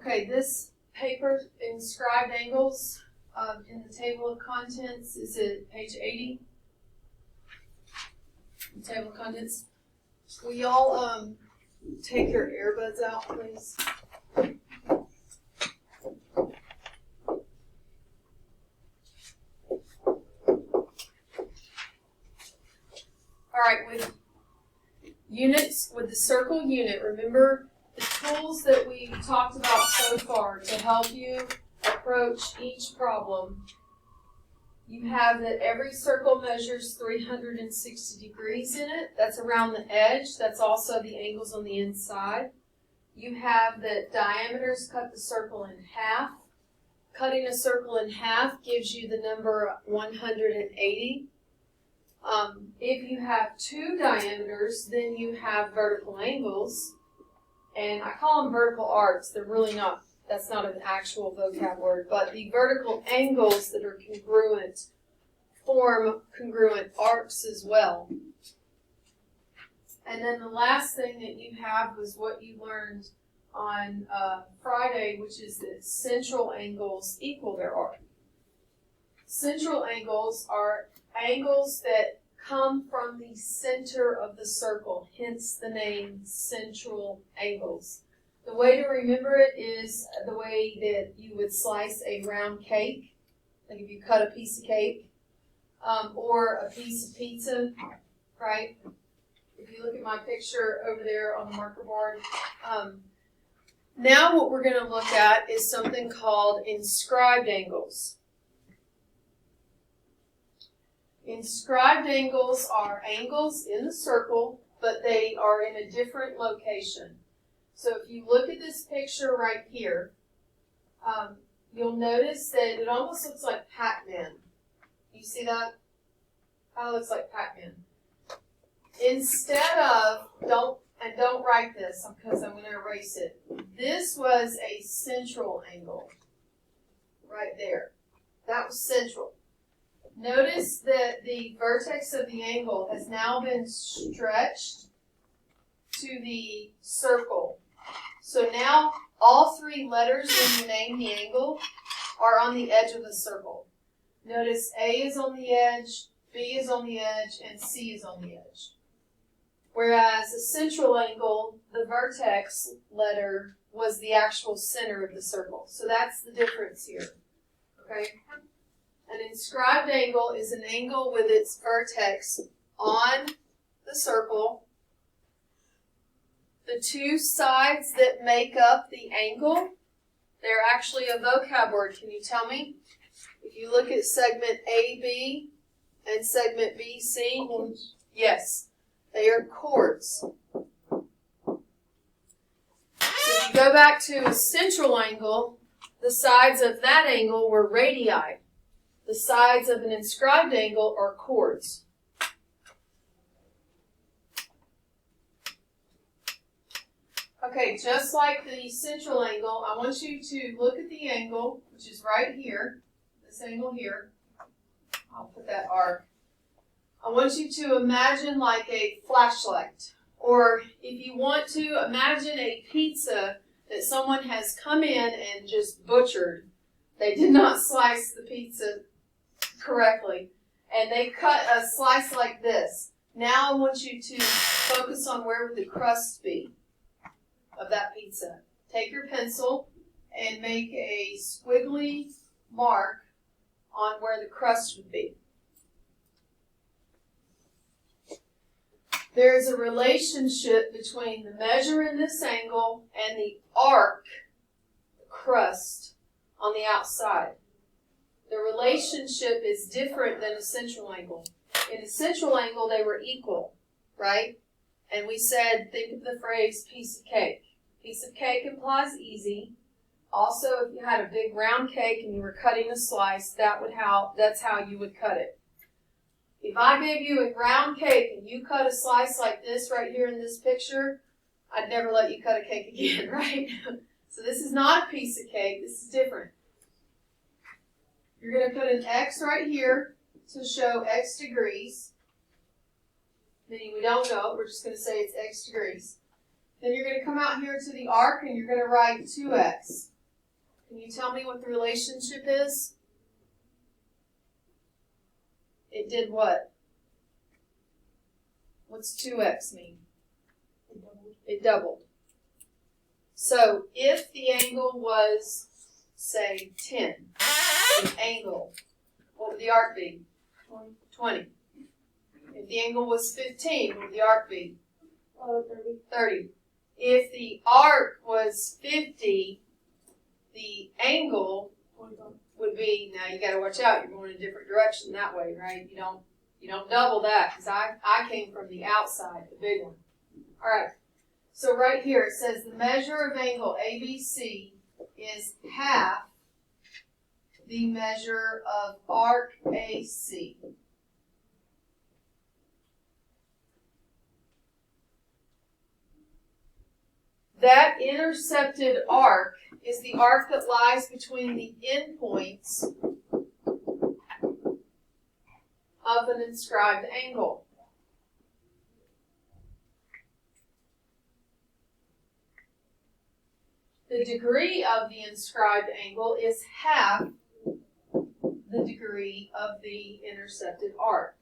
Okay, this paper, Inscribed Angles, in the table of contents, is at page 80. The table of contents. Will y'all take your earbuds out, please? All right, with units, with the circle unit, remember the tools that we talked about so far to help you approach each problem. You have that every circle measures 360 degrees in it. That's around the edge. That's also the angles on the inside. You have that diameters cut the circle in half. Cutting a circle in half gives you the number 180. If you have two diameters, then you have vertical angles. And I call them vertical arcs. They're really not. That's not an actual vocab word, but the vertical angles that are congruent form congruent arcs as well. And then the last thing that you have was what you learned on Friday, which is that central angles equal their arc. Central angles are angles that come from the center of the circle, hence the name central angles. The way to remember it is the way that you would slice a round cake, like if you cut a piece of cake, or a piece of pizza, right? If you look at my picture over there on the marker board. Now what we're going to look at is something called inscribed angles. Inscribed angles are angles in the circle, but they are in a different location. So if you look at this picture right here, you'll notice that it almost looks like Pac-Man. You see that? Kind of looks like Pac-Man. Instead of, don't write this because I'm going to erase it. This was a central angle right there. That was central. Notice that the vertex of the angle has now been stretched to the circle. So now all three letters when you name the angle are on the edge of the circle. Notice A is on the edge, B is on the edge, and C is on the edge. Whereas a central angle, the vertex letter was the actual center of the circle. So that's the difference here. Okay? An inscribed angle is an angle with its vertex on the circle. The two sides that make up the angle, they're actually a vocab word. Can you tell me? If you look at segment AB and segment BC, yes, they are chords. So if you go back to a central angle, the sides of that angle were radii. The sides of an inscribed angle are chords. Okay, just like the central angle, I want you to look at the angle, which is right here, this angle here. I'll put that arc. I want you to imagine like a flashlight, or if you want to, imagine a pizza that someone has come in and just butchered. They did not slice the pizza correctly, and they cut a slice like this. Now I want you to focus on where would the crust be of that pizza. Take your pencil and make a squiggly mark on where the crust would be. There is a relationship between the measure in this angle and the arc, the crust, on the outside. The relationship is different than a central angle. In a central angle, they were equal, right? And we said, think of the phrase piece of cake. Piece of cake implies easy. Also, if you had a big round cake and you were cutting a slice, that's how you would cut it. If I gave you a round cake and you cut a slice like this right here in this picture, I'd never let you cut a cake again, right? So this is not a piece of cake. This is different. You're going to put an X right here to show X degrees. Meaning we don't know it. We're just going to say it's X degrees. Then you're going to come out here to the arc and you're going to write 2X. Can you tell me what the relationship is? It did what? What's 2x mean? It doubled. So if the angle was, say, 10, the angle, what would the arc be? 20. If the angle was 15, what would the arc be? 30. If the arc was 50, the angle would be, now you got to watch out, you're going in a different direction that way, right? You don't double that, because I came from the outside, the big one. All right. So right here it says the measure of angle ABC is half the measure of arc AC. That intercepted arc is the arc that lies between the endpoints of an inscribed angle. The degree of the inscribed angle is half the degree of the intercepted arc.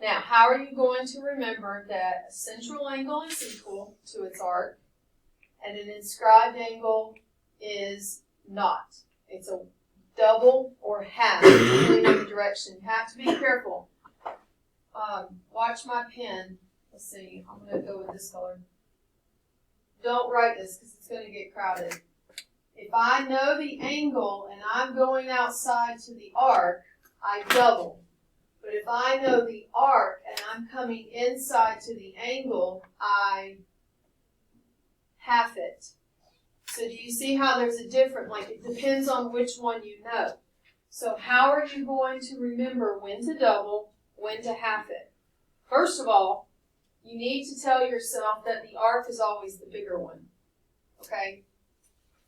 Now, how are you going to remember that a central angle is equal to its arc and an inscribed angle is not? It's a double or half depending on the direction. You have to be careful. Watch my pen. Let's see. I'm going to go with this color. Don't write this because it's going to get crowded. If I know the angle and I'm going outside to the arc, I double. But if I know the arc and I'm coming inside to the angle, I half it. So do you see how there's a difference? Like it depends on which one you know. So how are you going to remember when to double, when to half it? First of all, you need to tell yourself that the arc is always the bigger one. Okay?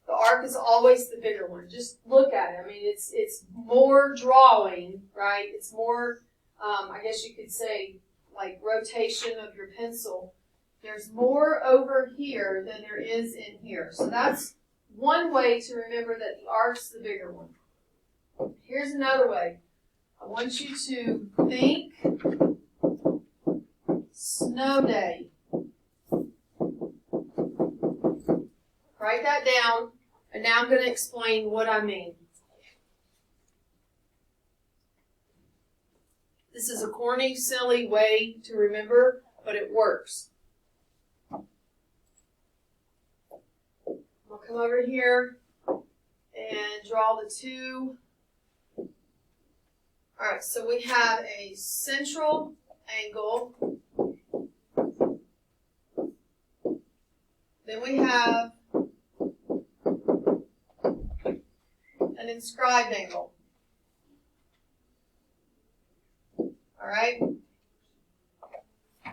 The arc is always the bigger one. Just look at it. I mean, it's more drawing, right? It's more, I guess you could say, like rotation of your pencil. There's more over here than there is in here. So that's one way to remember that the arc's the bigger one. Here's another way. I want you to think snow day. Write that down, and now I'm going to explain what I mean. This is a corny, silly way to remember, but it works. I'm going to come over here and draw the two. All right, so we have a central angle. Then we have an inscribed angle. All right?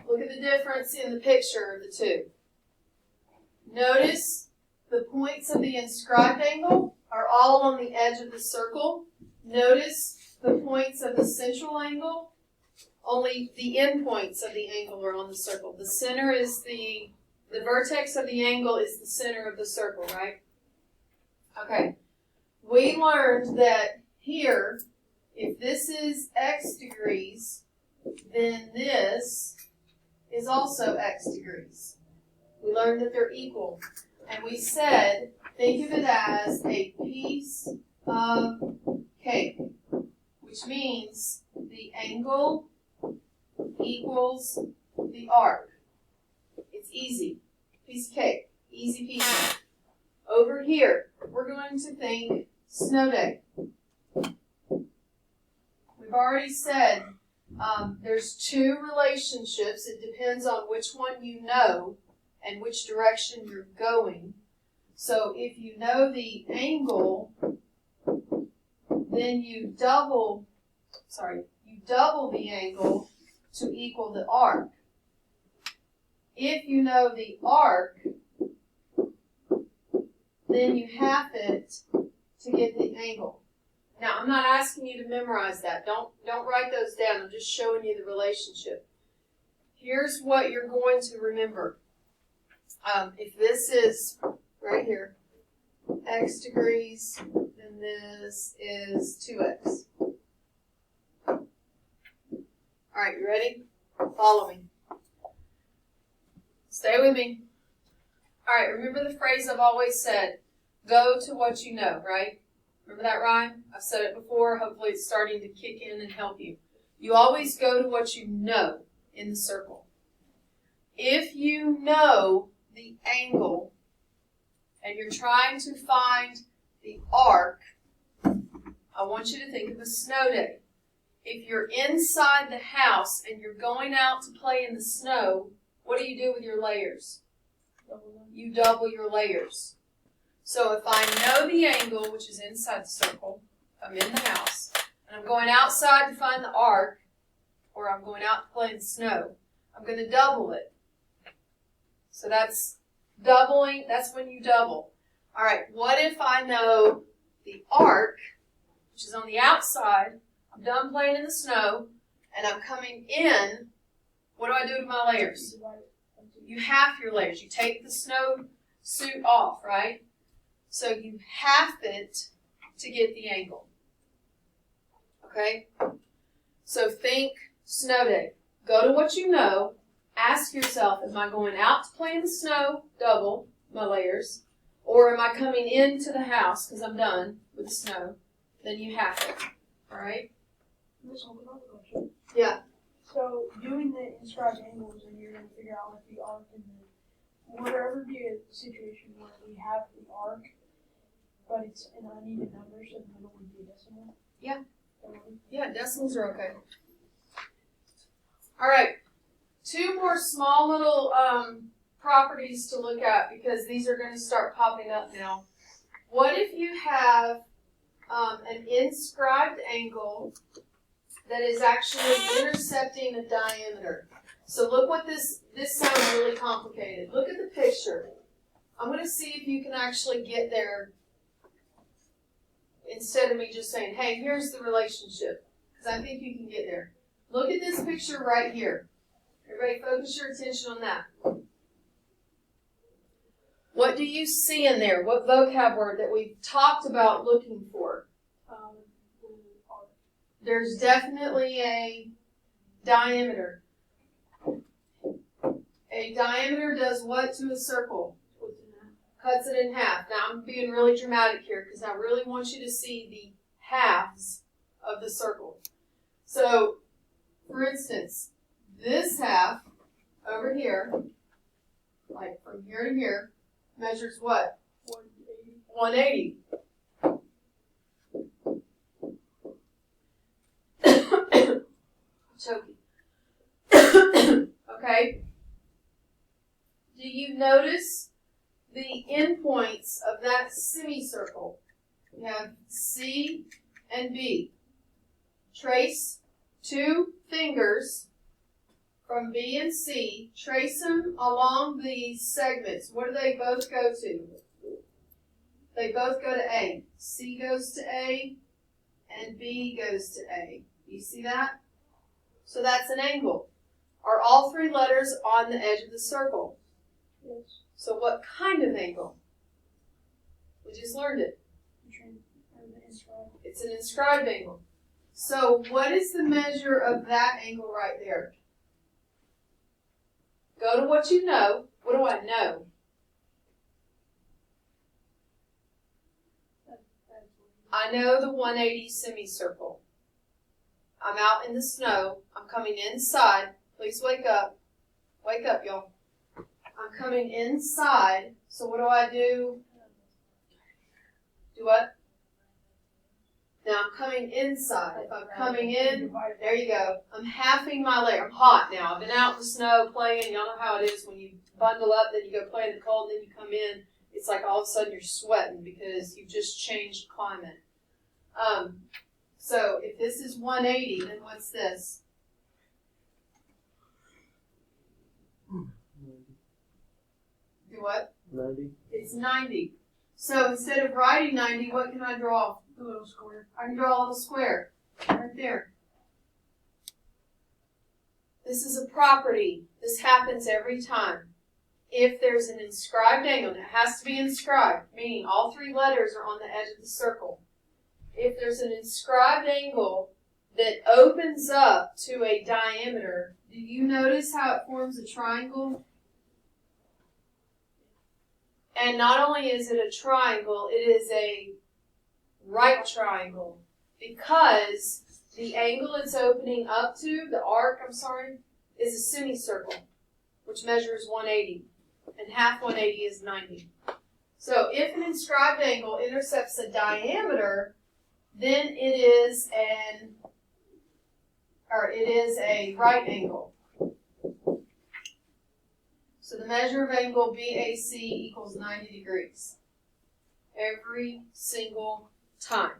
Look at the difference in the picture of the two. Notice the points of the inscribed angle are all on the edge of the circle. Notice the points of the central angle, only the endpoints of the angle are on the circle. The center is the vertex of the angle is the center of the circle, right? Okay. We learned that here, if this is x degrees, then this is also x degrees. We learned that they're equal. And we said, think of it as a piece of cake, which means the angle equals the arc. It's easy. Piece of cake. Easy peasy. Over here, we're going to think snow day. We've already said there's two relationships. It depends on which one you know and which direction you're going. So if you know the angle, then you double the angle to equal the arc. If you know the arc, then you half it to get the angle. Now, I'm not asking you to memorize that. Don't write those down. I'm just showing you the relationship. Here's what you're going to remember. If this is, right here, x degrees, and this is 2x. All right, you ready? Follow me. Stay with me. All right, remember the phrase I've always said, go to what you know, right? Remember that rhyme? I've said it before. Hopefully it's starting to kick in and help you. You always go to what you know in the circle. If you know the angle and you're trying to find the arc, I want you to think of a snow day. If you're inside the house and you're going out to play in the snow, what do you do with your layers? You double your layers. So if I know the angle, which is inside the circle, I'm in the house, and I'm going outside to find the arc, or I'm going out to play in the snow, I'm going to double it. So that's doubling, that's when you double. All right, what if I know the arc, which is on the outside, I'm done playing in the snow, and I'm coming in, what do I do to my layers? You half your layers. You take the snow suit off, right? So you half it to get the angle. Okay? So think snow day. Go to what you know. Ask yourself, am I going out to play in the snow, double my layers, or am I coming into the house because I'm done with the snow? Then you half it. All right? Yeah. So doing the inscribed angles, and you're going to figure out like the arc and the, will there ever be a situation where we have the arc, but it's an uneven number, so the number would be a decimal? Yeah. Yeah, decimals are okay. All right. Two more small little properties to look at because these are going to start popping up now. What if you have an inscribed angle that is actually intercepting a diameter? So look what this sounds really complicated. Look at the picture. I'm going to see if you can actually get there instead of me just saying, hey, here's the relationship, because I think you can get there. Look at this picture right here. Everybody focus your attention on that. What do you see in there? What vocab word that we've talked about looking for? There's definitely a diameter. A diameter does what to a circle? Cuts it in half. Now I'm being really dramatic here because I really want you to see the halves of the circle. So, for instance, this half over here, like from here to here, measures what? 180. 180. Choking. Okay. Do you notice the endpoints of that semicircle? You have C and B. Trace two fingers from B and C. Trace them along these segments. What do they both go to? They both go to A. C goes to A, and B goes to A. You see that? So that's an angle. Are all three letters on the edge of the circle? Yes. So what kind of angle? We just learned it. It's an inscribed angle. So what is the measure of that angle right there? Go to what you know. What do I know? I know the 180 semicircle. I'm out in the snow. I'm coming inside. Please wake up. Wake up, y'all. I'm coming inside. So what do? Do what? Now I'm coming inside. If I'm coming in, there you go. I'm halving my layer. I'm hot now. I've been out in the snow playing. Y'all know how it is when you bundle up, then you go play in the cold, then you come in. It's like all of a sudden you're sweating because you've just changed climate. So if this is 180, then what's this? Do what? 90. It's 90. So instead of writing 90, what can I draw? A little square. I can draw a little square right there. This is a property. This happens every time. if there's an inscribed angle, and it has to be inscribed, meaning all three letters are on the edge of the circle. If there's an inscribed angle that opens up to a diameter, do you notice how it forms a triangle? And not only is it a triangle, it is a right triangle, because the angle it's opening up to, the arc, is a semicircle, which measures 180, and half 180 is 90. So if an inscribed angle intercepts a diameter, then it is a right angle. So the measure of angle BAC equals 90 degrees every single time.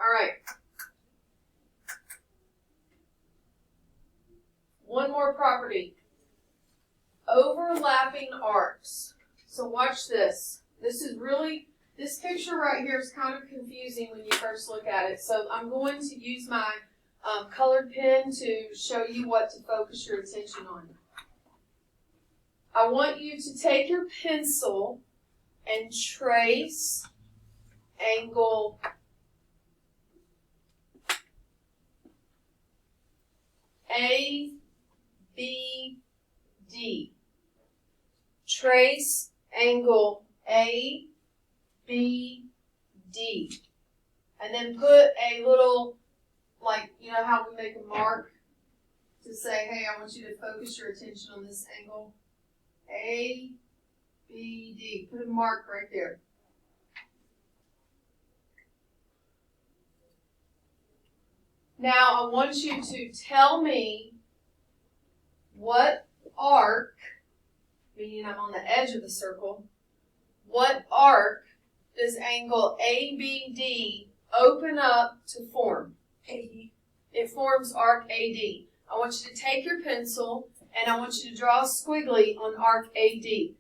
All right. One more property. Overlapping arcs. So watch this. This picture right here is kind of confusing when you first look at it. So I'm going to use my colored pen to show you what to focus your attention on. I want you to take your pencil and trace angle ABD. Trace angle ABD. And then put a little, like, you know how we make a mark to say, hey, I want you to focus your attention on this angle. ABD. Put a mark right there. Now, I want you to tell me what arc, meaning I'm on the edge of the circle, what arc does angle ABD open up to form? AD. It forms arc AD. I want you to take your pencil and I want you to draw a squiggly on arc AD.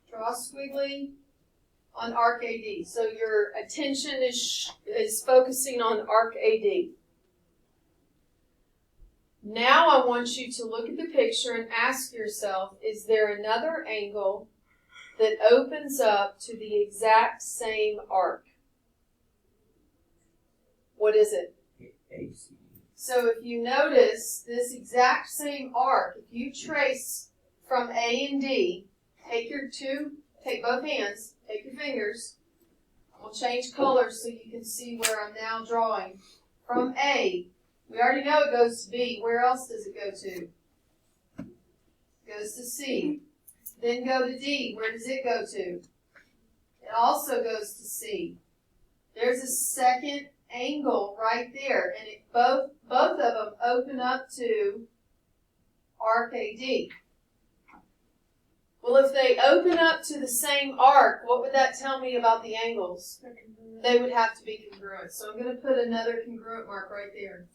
Draw a squiggly on arc AD. So your attention is focusing on arc AD. Now I want you to look at the picture and ask yourself, is there another angle that opens up to the exact same arc? What is it? AC. So if you notice this exact same arc, if you trace from A and D, take both hands, take your fingers, we'll change colors so you can see where I'm now drawing. From A, we already know it goes to B. Where else does it go to? It goes to C. Then go to D. Where does it go to? It also goes to C. There's a second angle right there, and both of them open up to arc AD. Well, if they open up to the same arc, what would that tell me about the angles? They would have to be congruent. So I'm going to put another congruent mark right there.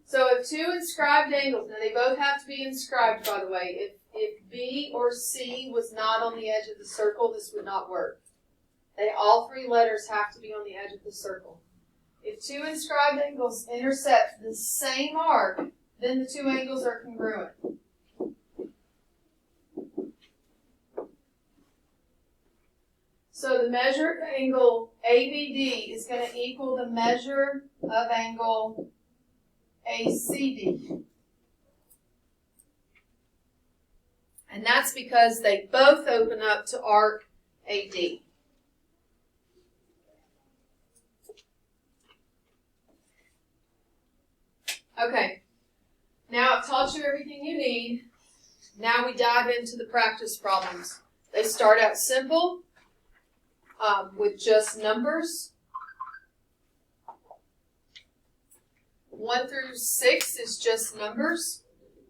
So if two inscribed angles, now they both have to be inscribed, by the way. If B or C was not on the edge of the circle, this would not work. All three letters have to be on the edge of the circle. If two inscribed angles intersect the same arc, then the two angles are congruent. So the measure of angle ABD is going to equal the measure of angle ACD. And that's because they both open up to arc AD. Okay, now I've taught you everything you need. Now we dive into the practice problems. They start out simple with just numbers. 1 through 6 is just numbers.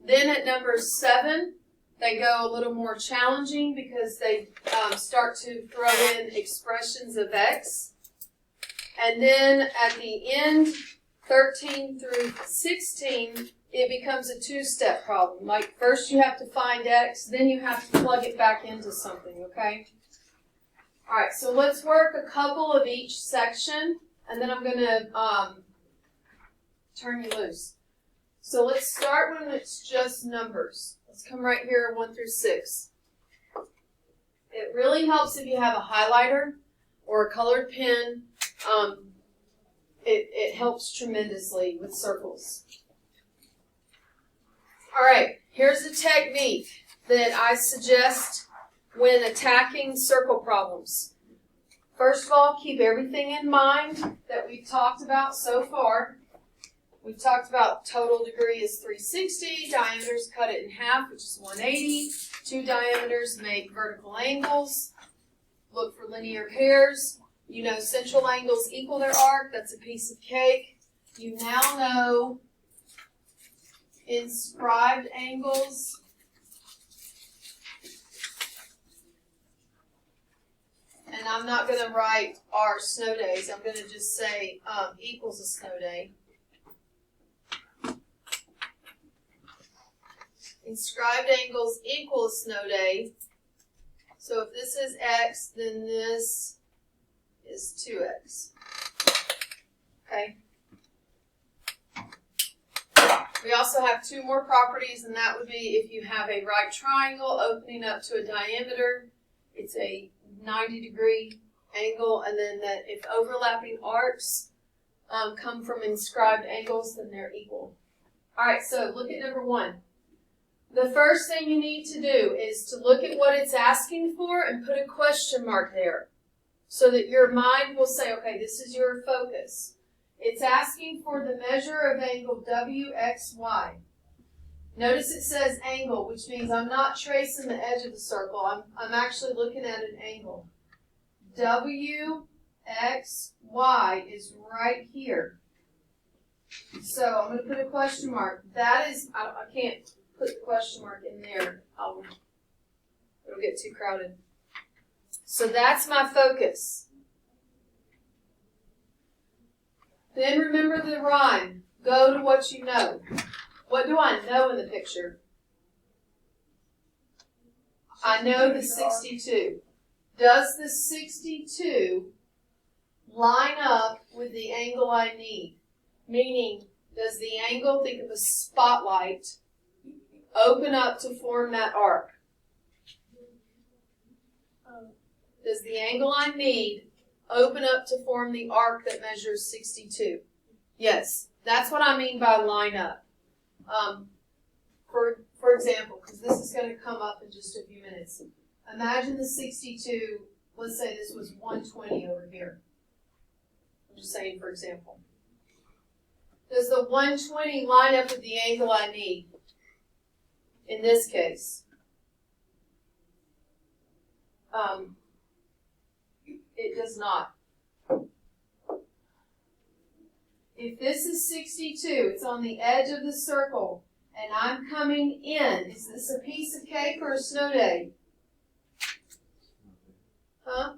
Then at number 7, they go a little more challenging because they start to throw in expressions of x. And then at the end, 13 through 16 it becomes a two-step problem. Like first you have to find x, then you have to plug it back into something, okay? All right, so let's work a couple of each section, and then I'm going to turn you loose. So let's start when it's just numbers. Let's come right here, 1 through 6. It really helps if you have a highlighter or a colored pen. It helps tremendously with circles. All right, here's a technique that I suggest when attacking circle problems. First of all, keep everything in mind that we've talked about so far. We've talked about total degree is 360, diameters cut it in half, which is 180. 2 diameters make vertical angles. Look for linear pairs. You know central angles equal their arc. That's a piece of cake. You now know inscribed angles. And I'm not going to write our snow days. I'm going to just say equals a snow day. Inscribed angles equal a snow day. So if this is x, then this is 2x. Okay. We also have 2 more properties, and that would be if you have a right triangle opening up to a diameter, it's a 90-degree angle, and then that if overlapping arcs come from inscribed angles, then they're equal. All right, so look at number 1. The first thing you need to do is to look at what it's asking for and put a question mark there so that your mind will say, okay, this is your focus. It's asking for the measure of angle WXY. Notice it says angle, which means I'm not tracing the edge of the circle. I'm actually looking at an angle. WXY is right here. So I'm going to put a question mark. That is, I can't put the question mark in there. It'll get too crowded. So that's my focus. Then remember the rhyme. Go to what you know. What do I know in the picture? I know the 62. Does the 62 line up with the angle I need? Meaning, does the angle, think of a spotlight, open up to form that arc? Does the angle I need open up to form the arc that measures 62? Yes, that's what I mean by line up. For example, because this is going to come up in just a few minutes. Imagine the 62, let's say this was 120 over here. I'm just saying for example. Does the 120 line up with the angle I need in this case? It does not. If this is 62, it's on the edge of the circle, and I'm coming in, is this a piece of cake or a snow day? Huh?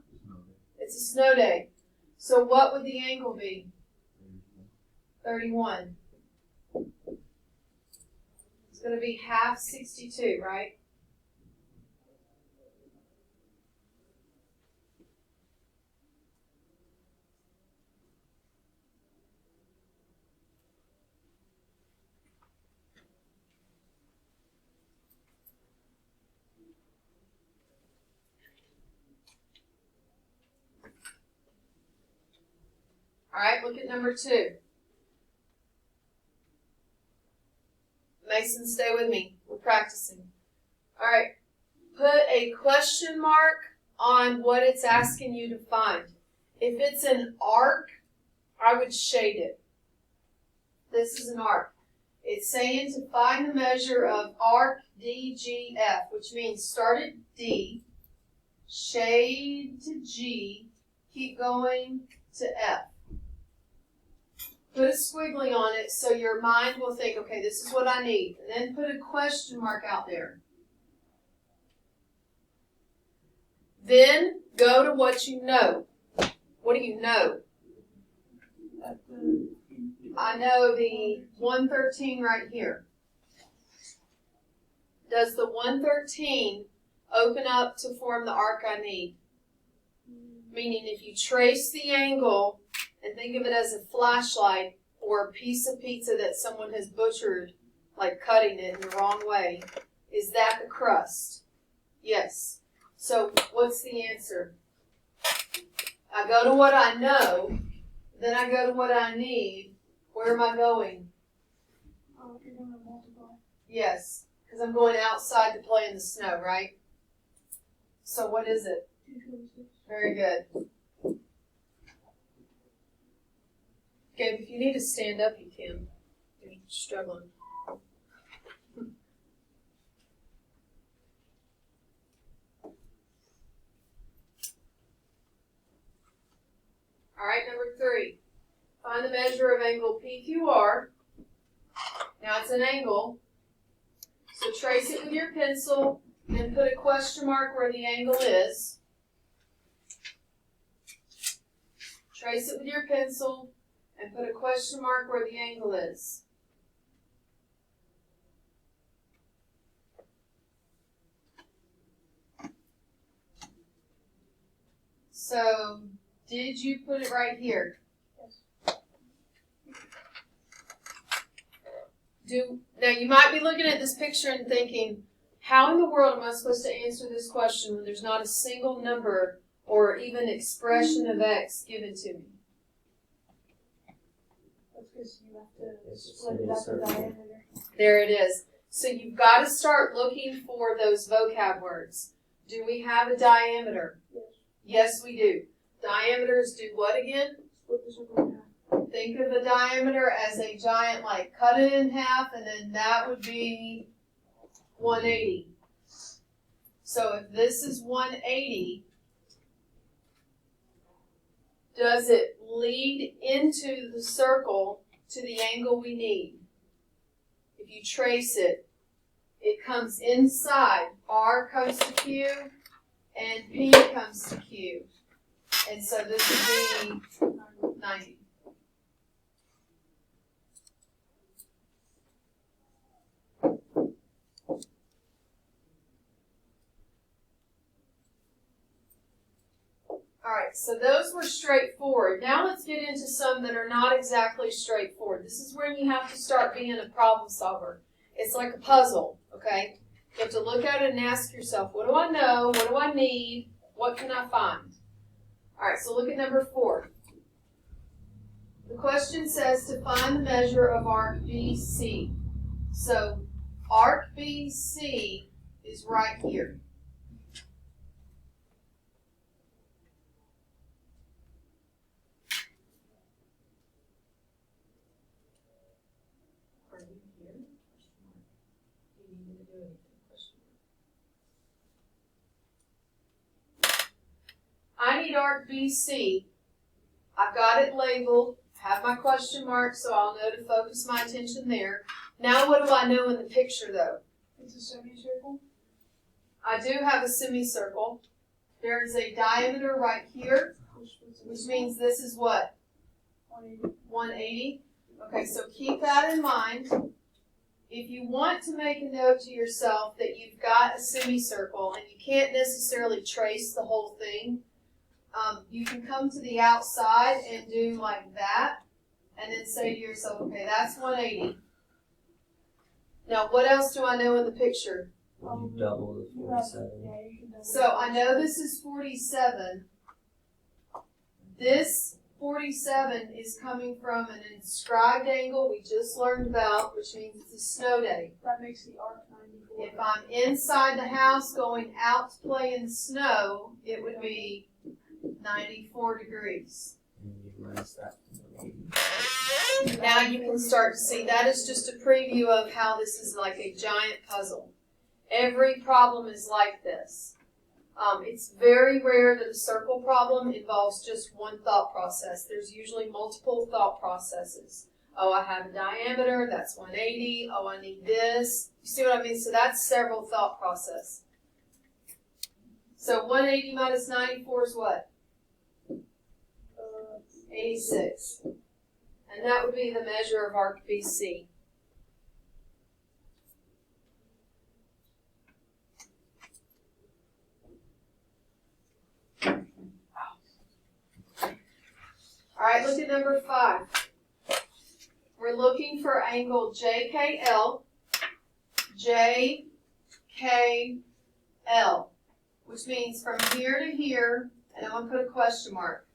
It's a snow day. So what would the angle be? 31. It's going to be half 62, right? All right, look at number 2. Mason, stay with me. We're practicing. All right, put a question mark on what it's asking you to find. If it's an arc, I would shade it. This is an arc. It's saying to find the measure of arc DGF, which means start at D, shade to G, keep going to F. Put a squiggly on it so your mind will think, okay, this is what I need. And then put a question mark out there. Then go to what you know. What do you know? I know the 113 right here. does the 113 open up to form the arc I need? Meaning if you trace the angle and think of it as a flashlight or a piece of pizza that someone has butchered, like cutting it in the wrong way, is that the crust? Yes. So what's the answer? I go to what I know, then I go to what I need. Where am I going? You're going to multiply. Yes, because I'm going outside to play in the snow, right? So what is it? 226. Very good. Gabe, if you need to stand up, you can. You're struggling. All right, number 3. Find the measure of angle PQR. Now it's an angle. So trace it with your pencil, then put a question mark where the angle is. Trace it with your pencil and put a question mark where the angle is. So, did you put it right here? Yes. Now you might be looking at this picture and thinking, how in the world am I supposed to answer this question when there's not a single number or even expression of x given to me? That's because you have to split it up the diameter. There it is. So you've got to start looking for those vocab words. Do we have a diameter? Yes. Yes, we do. Diameters do what again? Split the circle in half. Think of a diameter as a giant, like, cut it in half, and then that would be 180. So if this is 180, does it lead into the circle to the angle we need? If you trace it, it comes inside. R comes to Q, and P comes to Q. And so this would be 90. All right, so those were straightforward. Now let's get into some that are not exactly straightforward. This is when you have to start being a problem solver. It's like a puzzle, okay? You have to look at it and ask yourself, what do I know? What do I need? What can I find? All right, so look at number 4. The question says to find the measure of arc BC. So arc BC is right here. Are you here? Do you need me to do anything? I need arc BC. I've got it labeled, have my question mark, so I'll know to focus my attention there. Now what do I know in the picture though? It's a semicircle. I do have a semicircle. There is a diameter right here, which means this is what? 180. 180. Okay, so keep that in mind. If you want to make a note to yourself that you've got a semicircle and you can't necessarily trace the whole thing, you can come to the outside and do like that, and then say to yourself, okay, that's 180. Now, what else do I know in the picture? You double the 47. Yeah, you can double. So I know this is 47. This 47 is coming from an inscribed angle we just learned about, which means it's a snow day. That makes the arc 94. If I'm inside the house going out to play in the snow, it would be 94 degrees. And you minus that to 180. Now you can start to see, that is just a preview of how this is like a giant puzzle. Every problem is like this. It's very rare that a circle problem involves just one thought process. There's usually multiple thought processes. Oh, I have a diameter, that's 180. Oh, I need this. You see what I mean? So that's several thought processes. So 180 minus 94 is what? 86. And that would be the measure of arc BC. right, look at number 5. We're looking for angle JKL, JKL, which means from here to here, and I'm going to put a question mark.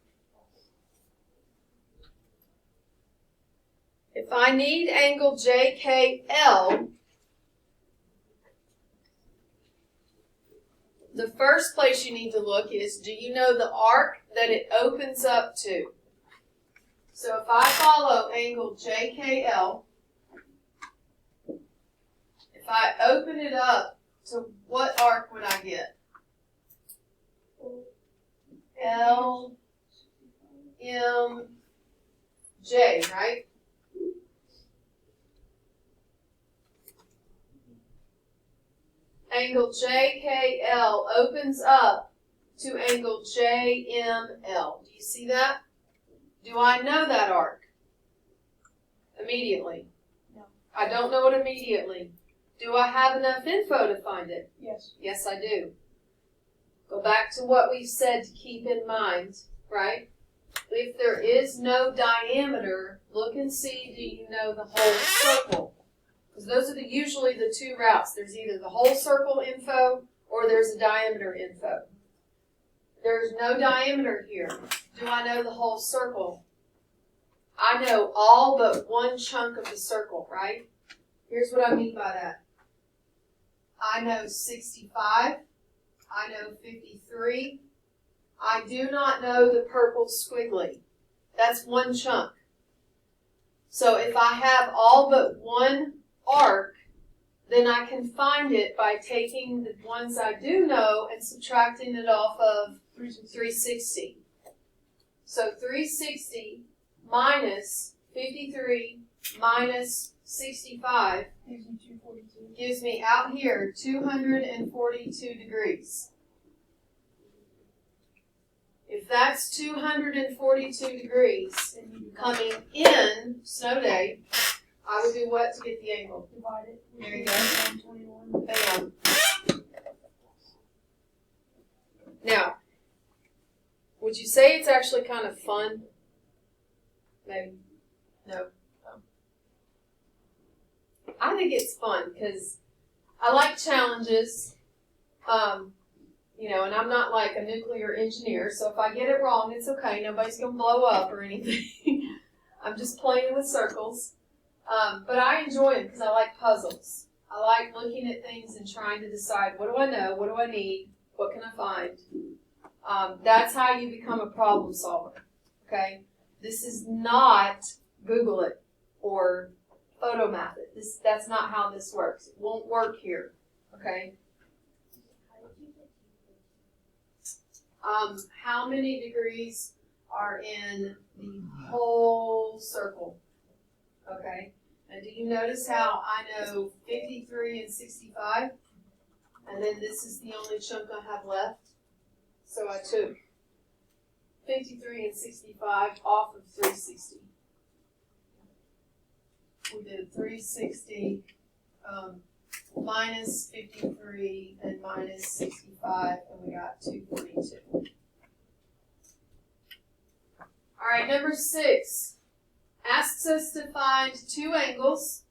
If I need angle JKL, the first place you need to look is, do you know the arc that it opens up to? So if I follow angle JKL, if I open it up to what arc would I get? L, M, J, right? Angle JKL opens up to angle JML. Do you see that? Do I know that arc? Immediately? No. I don't know it immediately. Do I have enough info to find it? Yes. Yes, I do. Go back to what we said to keep in mind, right? If there is no diameter, look and see, do you know the whole circle? Because those are usually the two routes. There's either the whole circle info or there's a diameter info. There's no diameter here. Do I know the whole circle? I know all but one chunk of the circle, right? Here's what I mean by that. I know 65. I know 53. I do not know the purple squiggly. That's one chunk. So if I have all but one arc, then I can find it by taking the ones I do know and subtracting it off of 360. So 360 minus 53 minus 65 Gives you 242. gives me out here 242 degrees. If that's 242 degrees coming in snow day, I would do what to get the angle? Divide it. There you go. 121. Bam. Now, would you say it's actually kind of fun? Maybe. No. I think it's fun because I like challenges. And I'm not like a nuclear engineer, so if I get it wrong, it's okay. Nobody's going to blow up or anything. I'm just playing with circles. But I enjoy them because I like puzzles. I like looking at things and trying to decide, what do I know? What do I need? What can I find? That's how you become a problem solver, okay? This is not Google it or PhotoMath it. That's not how this works. It won't work here, okay? How many degrees are in the whole circle? Okay, and do you notice how I know 53 and 65? And then this is the only chunk I have left. So I took 53 and 65 off of 360. We did 360 minus 53 and minus 65, and we got 242. All right, number 6 asks us to find two angles.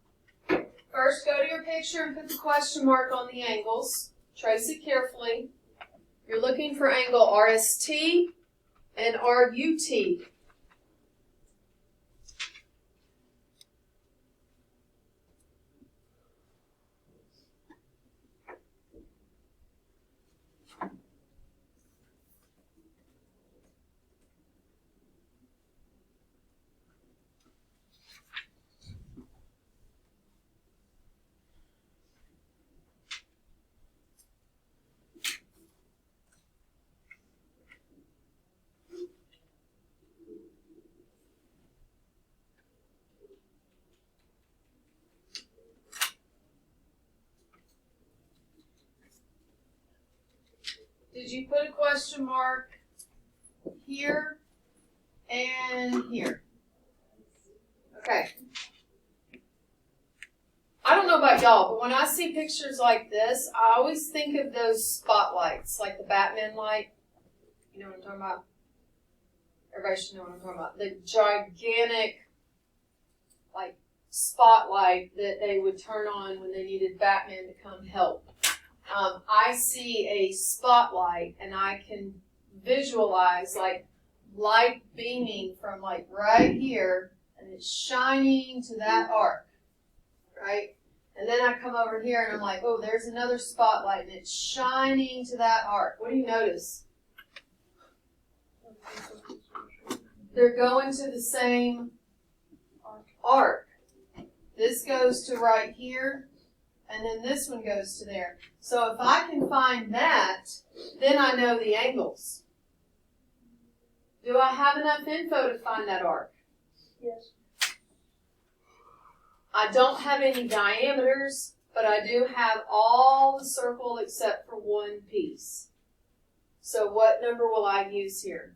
First, go to your picture and put the question mark on the angles. Trace it carefully. You're looking for angle RST and RUT. Did you put a question mark here and here? Okay. I don't know about y'all, but when I see pictures like this, I always think of those spotlights, like the Batman light. You know what I'm talking about? everybody should know what I'm talking about. The gigantic, like, spotlight that they would turn on when they needed Batman to come help. I see a spotlight and I can visualize like light beaming from like right here and it's shining to that arc, right? And then I come over here and I'm like, oh, there's another spotlight and it's shining to that arc. What do you notice? They're going to the same arc. This goes to right here, and then this one goes to there. So if I can find that, then I know the angles. Do I have enough info to find that arc? Yes. I don't have any diameters, but I do have all the circle except for one piece. So what number will I use here?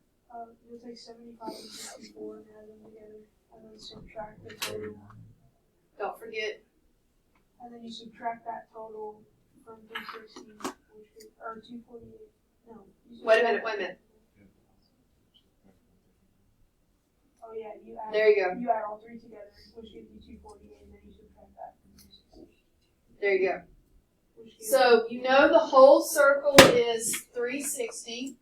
You'll take 75 and 64 and add them together, and then subtract the total. Don't forget. And then you subtract that total from 360, or 248. No. Wait a minute. Oh yeah, you add. There you go. You add all three together, which gives you 248, and then you subtract that from 360. There you go. So you know the whole circle is 360.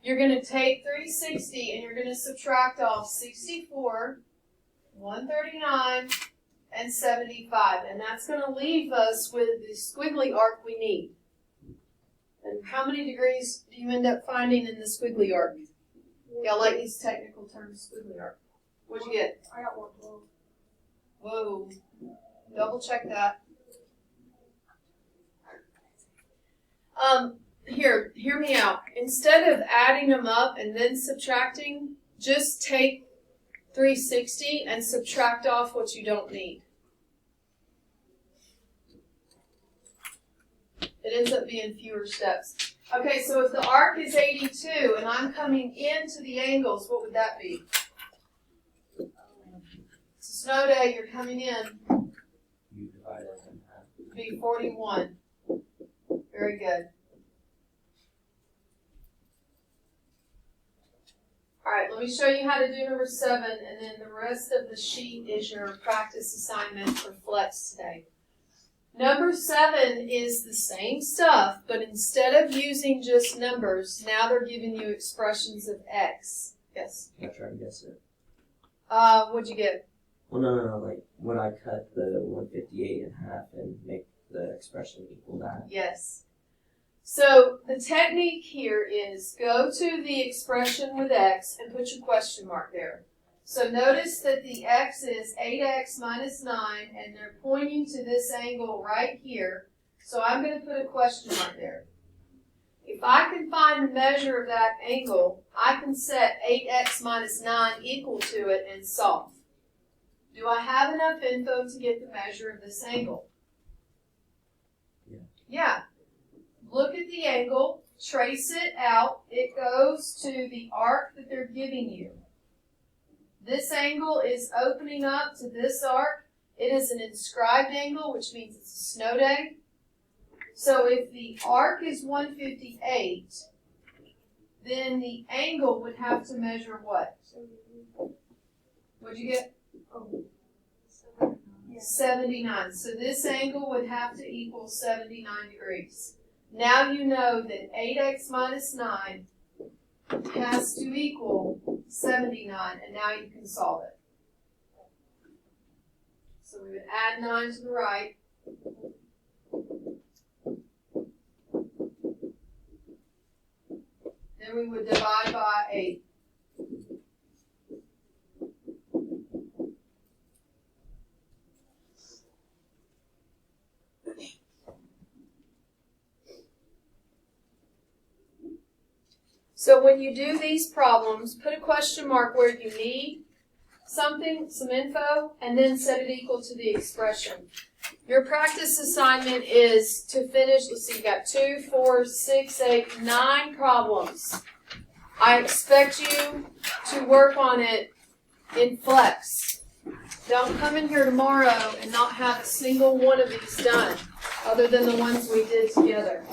You're going to take 360 and you're going to subtract off 64, 139, and 75. And that's going to leave us with the squiggly arc we need. And how many degrees do you end up finding in the squiggly arc? Y'all like these technical terms, squiggly arc. What'd you get? I got 112. Whoa. Double check that. Here, hear me out. Instead of adding them up and then subtracting, just take 360 and subtract off what you don't need. It ends up being fewer steps. Okay, so if the arc is 82 and I'm coming into the angles, what would that be? It's a snow day, you're coming in. You divide it in half. It'd be 41. Very good. All right, let me show you how to do number 7, and then the rest of the sheet is your practice assignment for Flex today. Number 7 is the same stuff, but instead of using just numbers, now they're giving you expressions of X. Yes? Can I try to guess it? What'd you get? Well, no. Like, when I cut the 158 in half and make the expression equal that. Yes. So the technique here is go to the expression with X and put your question mark there. So notice that the X is 8X minus 9, and they're pointing to this angle right here. So I'm going to put a question mark there. If I can find the measure of that angle, I can set 8X minus 9 equal to it and solve. Do I have enough info to get the measure of this angle? Yeah. Look at the angle, trace it out. It goes to the arc that they're giving you. This angle is opening up to this arc. It is an inscribed angle, which means it's a snow day. So if the arc is 158, then the angle would have to measure what? What'd you get? 79. So this angle would have to equal 79 degrees. Now you know that 8x minus 9 has to equal 79, and now you can solve it. So we would add 9 to the right. Then we would divide by 8. So when you do these problems, put a question mark where you need something, some info, and then set it equal to the expression. Your practice assignment is to finish, let's see, you got 2, 4, 6, 8, 9 problems. I expect you to work on it in Flex. Don't come in here tomorrow and not have a single one of these done, other than the ones we did together.